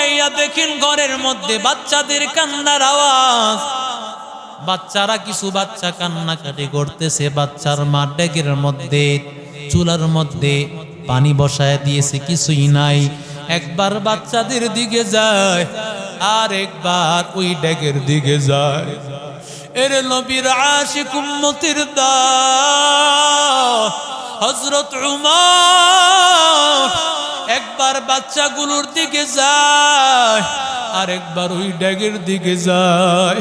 তাকাইয়া দেখেন ঘরের মধ্যে বাচ্চাদের কান্নার আওয়াজ। বাচ্চারা কিছু বাচ্চা কান্নাকাটি করতেছে। বাচ্চার মা ডেকের মধ্যে চুলার মধ্যে পানি বসায় দিয়েছে, কিছুই নাই। একবার বাচ্চাদের দিকে যায় আর একবার ওই ডেকের দিকে যায়। এরে নবীর আশিক উম্মতের দল হযরত উমর একবার বাচ্চাগুলোর দিকে যায় আর একবার ওই ডেকের দিকে যায়।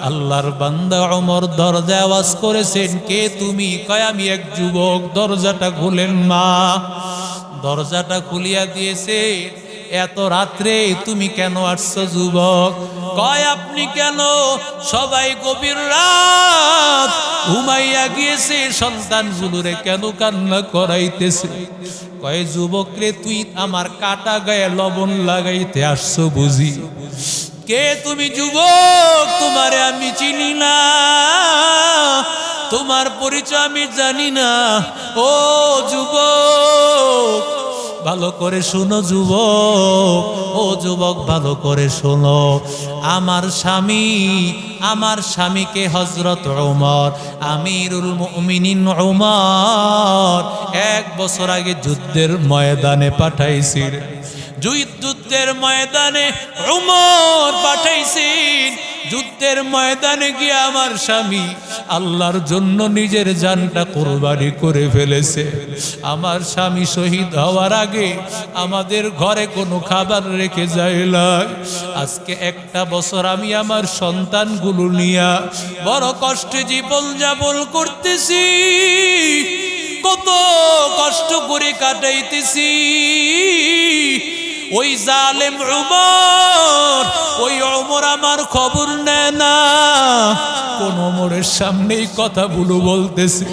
আল্লাহর বান্দা ওমর দরজায় আওয়াজ করেছেন, কে তুমি? কয় আমি এক যুবক। দরজাটা খুলেন মা। দরজাটা খুলিয়া দিয়েছে। এত রাত্রে তুমি কেন আসছো যুবক? কয় আপনি কেন? সবাই গভীর রাত ঘুমাইয়া গিয়েছে, সন্তানগুলোরে কেন কান্না করাইতেছে? কয় যুবক রে, তুই আমার কাটা গায়ে লবণ লাগাইতে আসছো বুঝি? কে তুমি যুবক? তোমারে আমি চিনি না, তোমার পরিচয় আমি জানি না। ও যুবক ভালো করে শোনো যুবক, ও যুবক ভালো করে শোনো। আমার স্বামীকে হযরত ওমর আমিরুল মুমিনিন ওমর 1 বছর আগে যুদ্ধের ময়দানে পাঠাইছিল। যুদ্ধের ময়দানে ওমর পাঠাইছেন। যুদ্ধের ময়দানে গিয়ে আমার স্বামী আল্লাহর জন্য নিজের জানটা কুরবানি করে ফেলেছে। আমার স্বামী শহীদ হওয়ার আগে আমাদের ঘরে কোনো খাবার রেখে যায় না। আজকে 1টা বছর আমি আমার সন্তানগুলো নিয়া বড় কষ্টে জীবন যাপন করতেছি, কত কষ্ট করে কাটাইতেছি। ওই জালেম ওমর, ওই ওমর আমার খবর নেয় না। কোন ওমরের সামনেই কথাগুলো বলতেছে,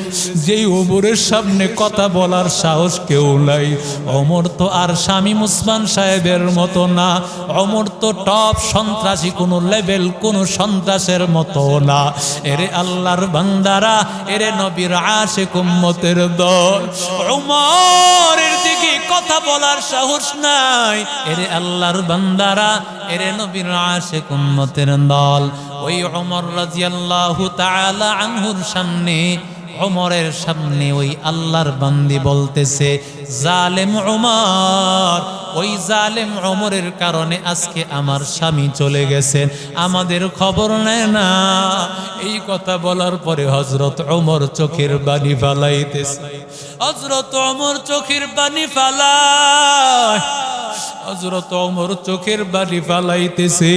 যেই ওমরের সামনে কথা বলার সাহস কেউ নাই। ওমর তো আর শামীম ওসমান সাহেবের মতো না। ওমর তো টপ সন্ত্রাসী, কোনো লেভেল কোনো সন্ত্রাসের মতো না। এরে আল্লাহর বান্দারা, এরে নবীর আশিক উম্মতের দল, ওমরের দিকে কথা বলার সাহস নাই। এরে আল্লাহর বান্দারা, এরে নবীর আশিক উম্মতের দল, ওই ওমর রাদিয়াল্লাহু তাআলা আনহুর সামনে, ওমরের সামনে ওই আল্লাহর বান্দি বলতেছে, জালেম ওমর, ওই জালেম ওমরের কারণে আজকে আমার স্বামী চলে গেছেন, আমাদের খবর নেয় না। এই কথা বলার পরে হযরত ওমর চোখের পানি ফালাইতেছে। হযরত ওমর চোখের পানি ফালায়, হযরত ওমর চোখের পানি ফালাইতেছে।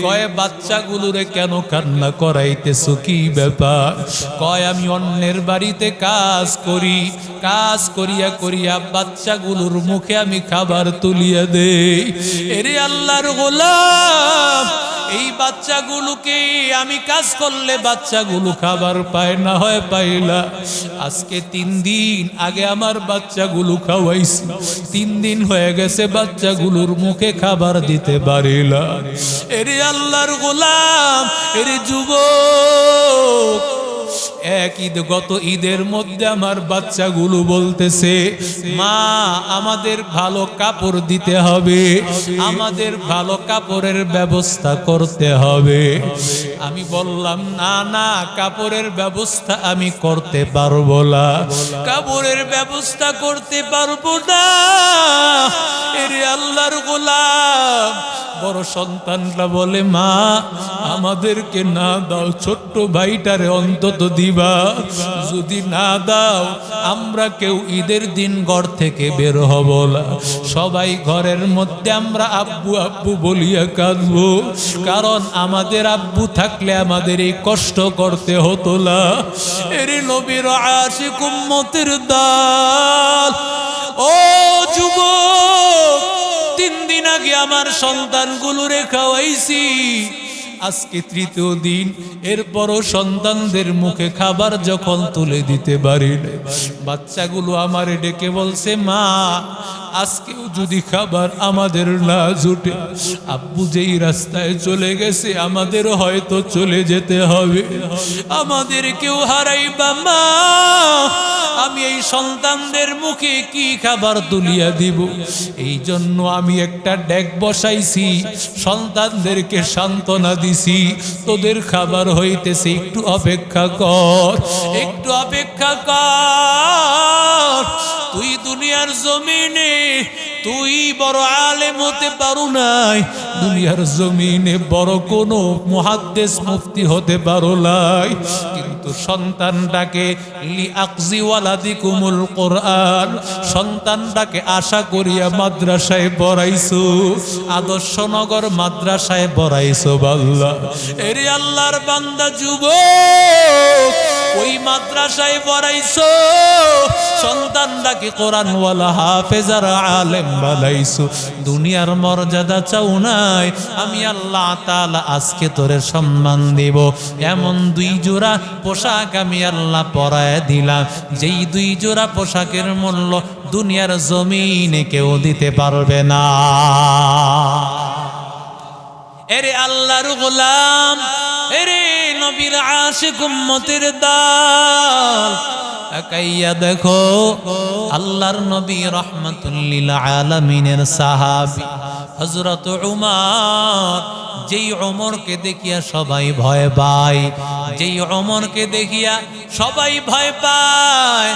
কয় বাচ্চাগুলোরে কেন কান্না করাইতেছো, কি ব্যাপার? কয় আমি অন্যের বাড়িতে কাজ করি, কাজ করিয়া করিয়া বাচ্চাগুলোর মুখে আমি খাবার তুলিয়া দেই। এরে আল্লাহর গোলাম, এই বাচ্চাগুলোকে আমি কাজ করলে বাচ্চাগুলো খাবার পায় না, হয় পাইলা। আজকে 3 দিন আগে আমার বাচ্চাগুলো খাওয়াইছি, 3 দিন হয়ে গেছে বাচ্চাগুলোর মুখে খাবার দিতে পারিলা। এরে আল্লাহর গোলাম, এরে যুবক, গত ঈদের মধ্যে আমার বাচ্চাগুলো বলতেছে, মা আমাদের ভালো কাপড় দিতে হবে, আমাদের ভালো কাপড়ের ব্যবস্থা করতে হবে। আমি বললাম না না, কাপড়ের ব্যবস্থা আমি করতে পারবো না, কাপড়ের ব্যবস্থা করতে পারবো না। এরে আল্লাহর গোলাম, বড় সন্তানরা বলে, মা আমাদেরকে না দাও, ছোট্ট ভাইটারে অন্তত দিবা, যদি না দাও আমরা কেউ ঈদের দিন ঘর থেকে বের হব না। সবাই ঘরের মধ্যে আমরা আব্বু আব্বু বলিয়া কাঁদবো, কারণ আমাদের আব্বু থাকলে আমাদের এই কষ্ট করতে হতো না। এরে নবীর আশিক উম্মতের দল, ও যুবক, 3 দিন আগে আমার সন্তানগুলোরে খাওয়াইছি, আজকে তৃতীয় দিন, এরপরও সন্তানদের মুখে খাবার যখন তুলে দিতে পারি না, বাচ্চাগুলো আমারে ডেকে বলছে, মা আজকেও যদি খাবার আমাদের না জুটে, আব্বু যেই রাস্তায় চলে গেছে আমাদের হয়তো চলে যেতে হবে, আমাদের কেউ হারাইবা মা, আমি এই সন্তানদের মুখে কি খাবার তুলিয়া দিব? এই জন্য আমি একটা ডেক বসাইছি, সন্তানদেরকে সান্ত্বনা দিছি, তোদের খাবার হইতেছে, একটু অপেক্ষা কর, একটু অপেক্ষা কর। তুই দুনিয়ার জমিনে তুই বড় আলেম হতে পারো নাই, দুনিয়ার জমিনে বড় কোনো মুহাদ্দিস মুফতি হতে পারো নাই, কিন্তু সন্তানটাকে লিআকজি ওয়ালাদিকুমুল কোরআন, সন্তানটাকে আশা করিয়া মাদ্রাসায় পড়াইছো, আদর্শনগর মাদ্রাসায় পড়াইছো। আল্লাহ, এরে আল্লাহর বান্দা যুবক, ওই মাদ্রাসায় পড়াইছো, সন্তানটাকে কোরআনওয়ালা হাফেজার আলেম বানাইছো, দুনিয়ার মর্যাদা চাও নাই, আমি আল্লাহ তাআলা আজকে তোরে সম্মান দিব, এমন 2 জোড়া পোশাক আমি আল্লাহ পরায় দিলাম, যেই 2 জোড়া পোশাকের মূল্য দুনিয়ার জমিনে কেউ দিতে পারবে না। এরে আল্লাহর গোলাম, এরে নবীর আশিক উম্মতের দল, তাকাইয়া দেখো আল্লাহর নবী রাহমাতুল লিল আলামিনের সাহাবী হযরত উমর, যেই উমরকে দেখিয়া সবাই ভয় পায়, যেই উমরকে দেখিয়া সবাই ভয় পায়,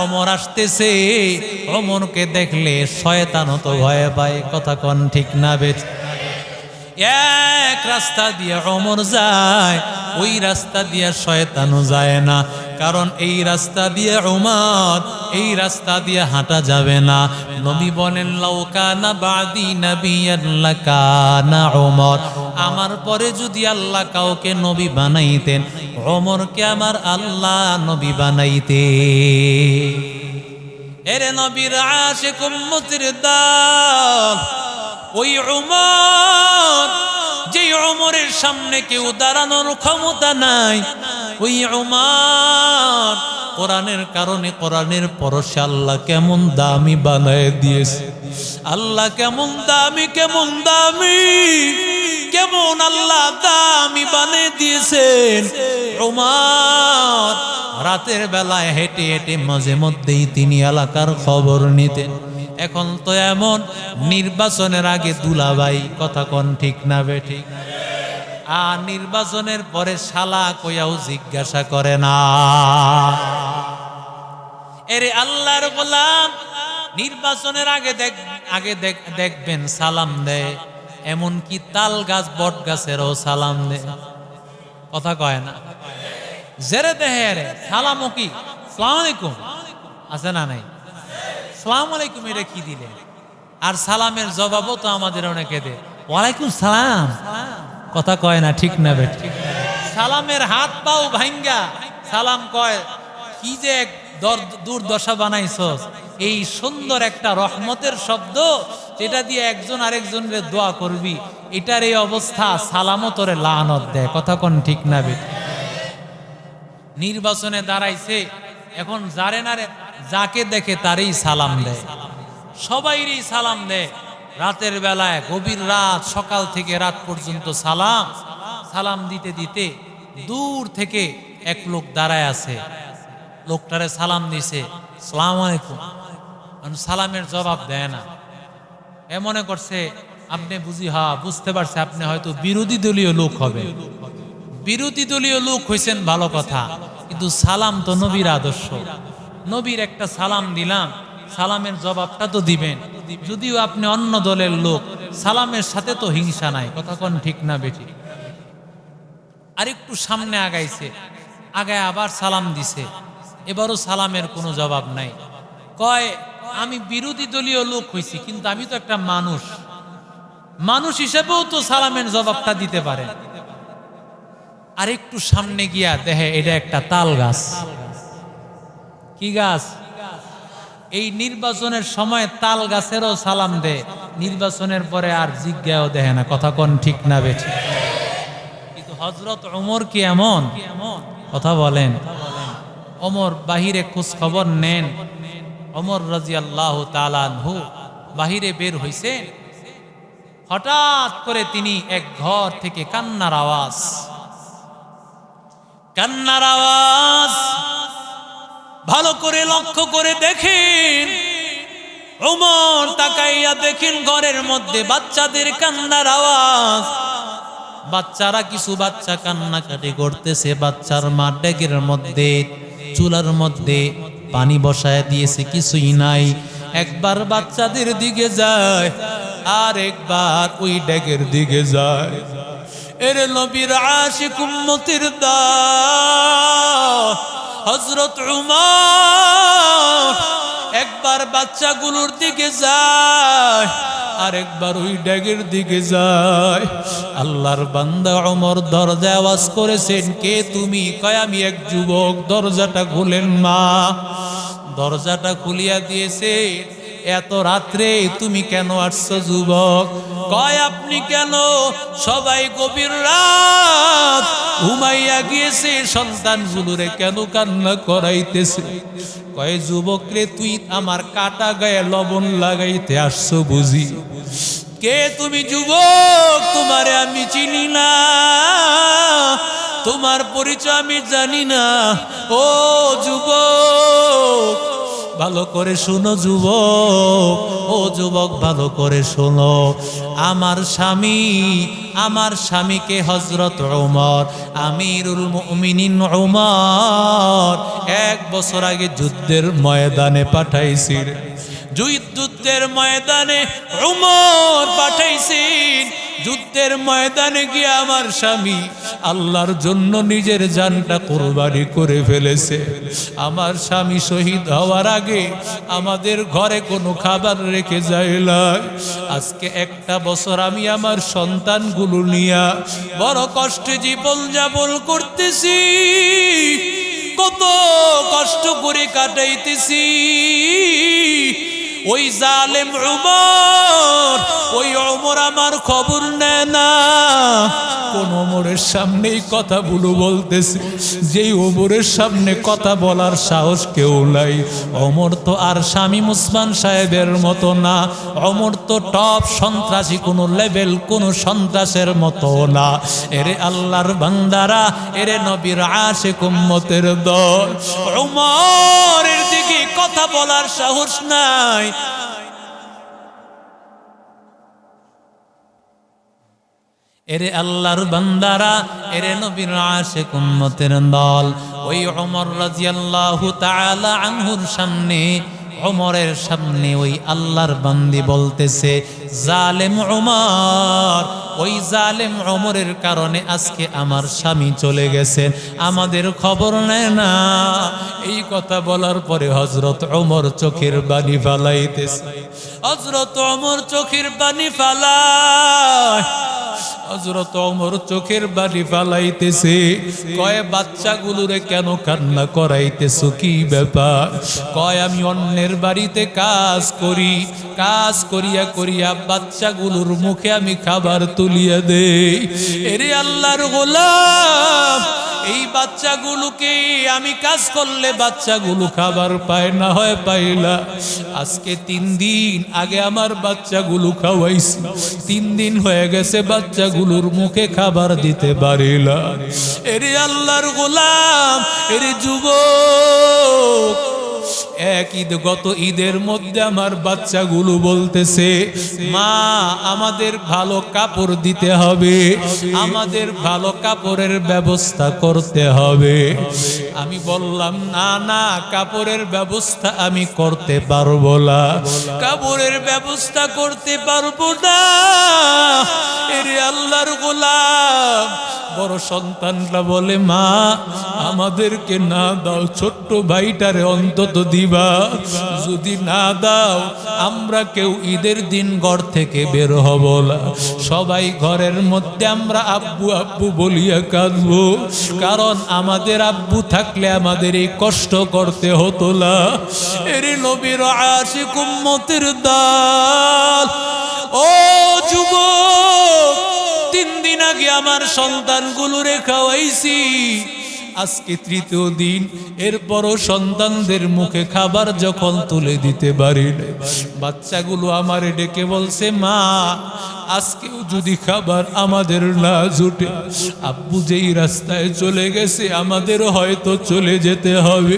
উমর আসতেছে, উমরকে দেখলে শয়তানও তো ভয় পায়, কথা কোন ঠিক না বেঠিক? এক রাস্তা দিয়ে ওমর যায়, ওই রাস্তা দিয়ে শয়তানও যায় না, কারণ এই রাস্তা দিয়ে ওমর, এই রাস্তা দিয়ে হাঁটা যাবে না। নবী বলেন, লাউ কানা বাদি নাবিয়ান লাকানা ওমর, আমার পরে যদি আল্লাহ কাউকে নবী বানাইতেন, ওমরকে আমার আল্লাহ নবী বানাইতে। এরে নবীর আশিক উম্মতের দল, ওই উমর, যে উমরের সামনে কেউ দাঁড়ানোর ক্ষমতা নাই, ওই উমর কোরআনের কারণে, কোরআনের পরশে আল্লাহ কেমন দামি বানায় দিয়েছে, আল্লাহ কেমন দামি, কেমন দামি, কেমন আল্লাহ দামি বানিয়ে দিয়েছেন। উমর রাতের বেলায় হেঁটে হেঁটে মাঝে মধ্যেই তিনি এলাকার খবর নিতেন। এখন তো এমন নির্বাচনের আগে দুলাভাই, কথা কোন ঠিক না বেঠিক? আর নির্বাচনের পরে শালা কইয়াও জিজ্ঞাসা করে না। এরে আল্লাহর গোলাম, নির্বাচনের আগে দেখবেন সালাম দেয়, এমনকি তাল গাছ বট গাছেরও সালাম দেয়, কথা কয় না? জেরে দেহে রে সালামও কি আসসালামু আলাইকুম আছে না নাই? আসসালামু আলাইকুম এটা কি দিলে? আর সালামের জবাবও তো আমাদের অনেকে দে, ওয়ালাইকুম সালাম, কথা কয় না ঠিক না বেঠ? সালামের হাত পাও ভাঙ্গা সালাম কয়, কি যে এক দুর্দশা বানাইছস। এই সুন্দর একটা রহমতের শব্দ, যেটা দিয়ে একজন আরেকজনের দোয়া করবি, এটার এই অবস্থা, সালামও তোরে লানত দেয়, কথা কোন ঠিক না বেঠ? নির্বাচনে দাঁড়াইছে, এখন যারে নারে যাকে দেখে তারই সালাম দেয়, সবাইরই সালাম দেয়। রাতের বেলায় গভীর রাত, সকাল থেকে রাত পর্যন্ত সালাম দিতে দিতে দূর থেকে এক লোক দাঁড়ায় আছে, লোকটারে সালাম দিছে, আসসালামু আলাইকুম, সালামের জবাব দেয় না। এ মনে করছে আপনি বুঝতে পারছে আপনি হয়তো বিরোধী দলীয় লোক হবে, বিরোধী দলীয় লোক হয়েছেন ভালো কথা, কিন্তু সালাম তো নবীর আদর্শ, নবীর একটা সালাম দিলাম, সালামের জবাবটা তো দিবেন। যদিও আপনি অন্য দলের লোক, সালামের সাথে তো হিংসা নাই, কথা কোন ঠিক না বেঠি? আরেকটু সামনে আগাইছে, আগায় আবার সালাম দিছে, এবারও সালামের কোনো জবাব নাই। কয়, আমি বিরোধী দলীয় লোক হইছি, কিন্তু আমি তো একটা মানুষ হিসেবেও তো সালামের জবাবটা দিতে পারে। আরেকটু সামনে গিয়া দেখে এটা একটা তাল গাছ। কি গাছ? এই নির্বাচনের সময় তাল গাছেরও সালাম দেয়, নির্বাচনের পরে আর জিজ্ঞাও দেয় না, কথা কোন ঠিক না বেঠিক? হযরত ওমর কি এমন কথা বলেন? ওমর বাহিরে খোঁজ খবর নেন। ওমর রাদিয়াল্লাহু তাআলা আনহু বাহিরে বের হইছেন। হঠাৎ করে তিনি এক ঘর থেকে কান্নার আওয়াজ ভালো করে লক্ষ্য করে দেখেন। ওমর তাকাইয়া দেখেন ঘরের মধ্যে বাচ্চাদের কান্নার আওয়াজ। বাচ্চারা কিছু বাচ্চা কান্নাকাটি করতেছে। বাচ্চার মা ডেকের মধ্যে চুলার মধ্যে পানি বসায় দিয়েছে, কিছুই নাই। একবার বাচ্চাদের দিকে যায় আর একবার ওই ডেকের দিকে যায়। এরে নবীর আশিক উম্মতের দল হযরত উমর একবার বাচ্চাগুলোর দিকে যায় আর একবার ওই ডেকের দিকে যায়। আল্লাহর বান্দা ওমর দরজা আওয়াজ করেছেন, কে তুমি? কয় আমি এক যুবক। দরজাটা খুলেন মা। দরজাটা খুলিয়া দিয়েছে। এত রাত্রে তুমি কেন আসছো যুবক? কয় আপনি কেন? সবাই গভীর রাত ঘুমাইয়া গিয়েছে, সন্তানগুলোরে কেন কান্না করাইতেছে? কয় যুবক রে, তুই আমার কাটা গায়ে লবণ লাগাইতে আসছো বুঝি? কে তুমি যুবক? তোমারে আমি চিনি না, তোমার পরিচয় আমি জানি না। ও যুবক ভালো করে শোনো যুবক, ও যুবক ভালো করে শোনো। আমার স্বামীকে হযরত ওমর আমিরুল মুমিনিন ওমর 1 বছর আগে যুদ্ধের ময়দানে পাঠাইছিল। যুদ্ধের ময়দানে ওমর পাঠাইছেন। যুদ্ধের ময়দানে গিয়ে আমার স্বামী আল্লাহর জন্য নিজের জানটা কুরবানি করে ফেলেছে। আমার স্বামী শহীদ হওয়ার আগে আমাদের ঘরে কোনো খাবার রেখে যায় না। আজকে 1টা বছর আমি আমার সন্তানগুলো নিয়ে বড় কষ্টে জীবন যাপন করতেছি, কত কষ্ট করে কাটাইতেছি। ওই জালেম ওমর আমার খবর নেয় না। কোন ওমরের সামনেই কথাগুলো বলতেছে, যেই ওমরের সামনে কথা বলার সাহস কেউ নাই। ওমর তো আর শামীম ওসমান সাহেবের মতো না। ওমর তো টপ সন্ত্রাসী, কোনো লেভেল কোনো সন্ত্রাসের মতো না। এরে আল্লাহর বান্দারা, এরে নবীর আশিক উম্মতের দল, ওমরের দিকে কথা বলার সাহস নাই। এরে আল্লাহর বান্দারা, এরে নবীর আশিক উম্মতের দল, ওই ওমর রাদিয়াল্লাহু তাআলা আনহুর সামনে, ওমরের সামনে ওই আল্লাহর বান্দি বলতেছে, জালেম ওমর, ওই জালেম ওমরের কারণে আজকে আমার স্বামী চলে গেছে, আমাদের খবর নেয় না। এই কথা বলার পরে হযরত ওমর চোখের পানি ফালাইতেছে। হযরত ওমর চোখের পানি ফালায়। হযরত ওমর চোখের পানি ফালাইতেছে। কয় বাচ্চাগুলোরে কেন কান্না করাইতেছো, কি ব্যাপার? কয় আমি অন্যের বাড়িতে কাজ করি, কাজ করিয়া করিয়া বাচ্চাগুলোর মুখে আমি খাবার তুলিয়া দেই। এরে আল্লাহর গোলাম, এই বাচ্চাগুলোকে আমি কাজ করলে বাচ্চাগুলো খাবার পায় না, হয় পাইলা। আজকে 3 দিন আগে আমার বাচ্চাগুলো খাওয়াইছি, 3 দিন হয়ে গেছে বাচ্চাগুলোর মুখে খাবার দিতে পারিলা। এরে আল্লাহর গোলাম, এরে যুবক, গত ঈদের মধ্যে আমার বাচ্চাগুলো বলতেছে, মা আমাদের ভালো কাপড় দিতে হবে, আমাদের ভালো কাপড়ের ব্যবস্থা করতে হবে। আমি বললাম না না, কাপড়ের ব্যবস্থা আমি করতে পারবো না, কাপড়ের ব্যবস্থা করতে পারবো না। এরে আল্লাহর গোলাম, বড় সন্তানরা বলে, মা আমাদেরকে না দাও, ছোট্ট ভাইটারে অন্তত দিবা, যদি না দাও আমরা কেউ ঈদের দিন ঘর থেকে বের হব না, সবাই ঘরের মধ্যে আমরা আব্বু আব্বু বলিয়া কাঁদবো, কারণ আমাদের আব্বু থাকলে আমাদের এই কষ্ট করতে হতো না। এরে নবীর আশিক উম্মতের দল, ও যুবক, 2-3 দিন আগে আমার সন্তানগুলোরে খাওয়াইছি, আজকে তৃতীয় দিন, এরপরও সন্তানদের মুখে খাবার যখন তুলে দিতে পারি না, বাচ্চাগুলো আমারে ডেকে বলছে, মা আজকেও যদি খাবার আমাদের না জুটে, আব্বু যেই রাস্তায় চলে গেছে আমাদের হয়তো চলে যেতে হবে,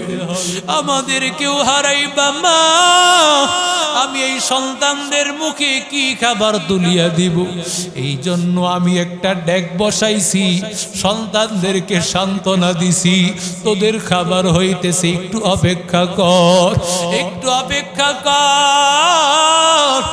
আমাদের কেউ হারাইবা মা, আমি এই সন্তানদের মুখে কি খাবার তুলিয়া দিব? এই জন্য আমি একটা ডেক বসাইছি, সন্তানদেরকে সান্ত্বনা দিছি, তোদের খাবার হইতেছে, একটু অপেক্ষা কর, একটু অপেক্ষা কর।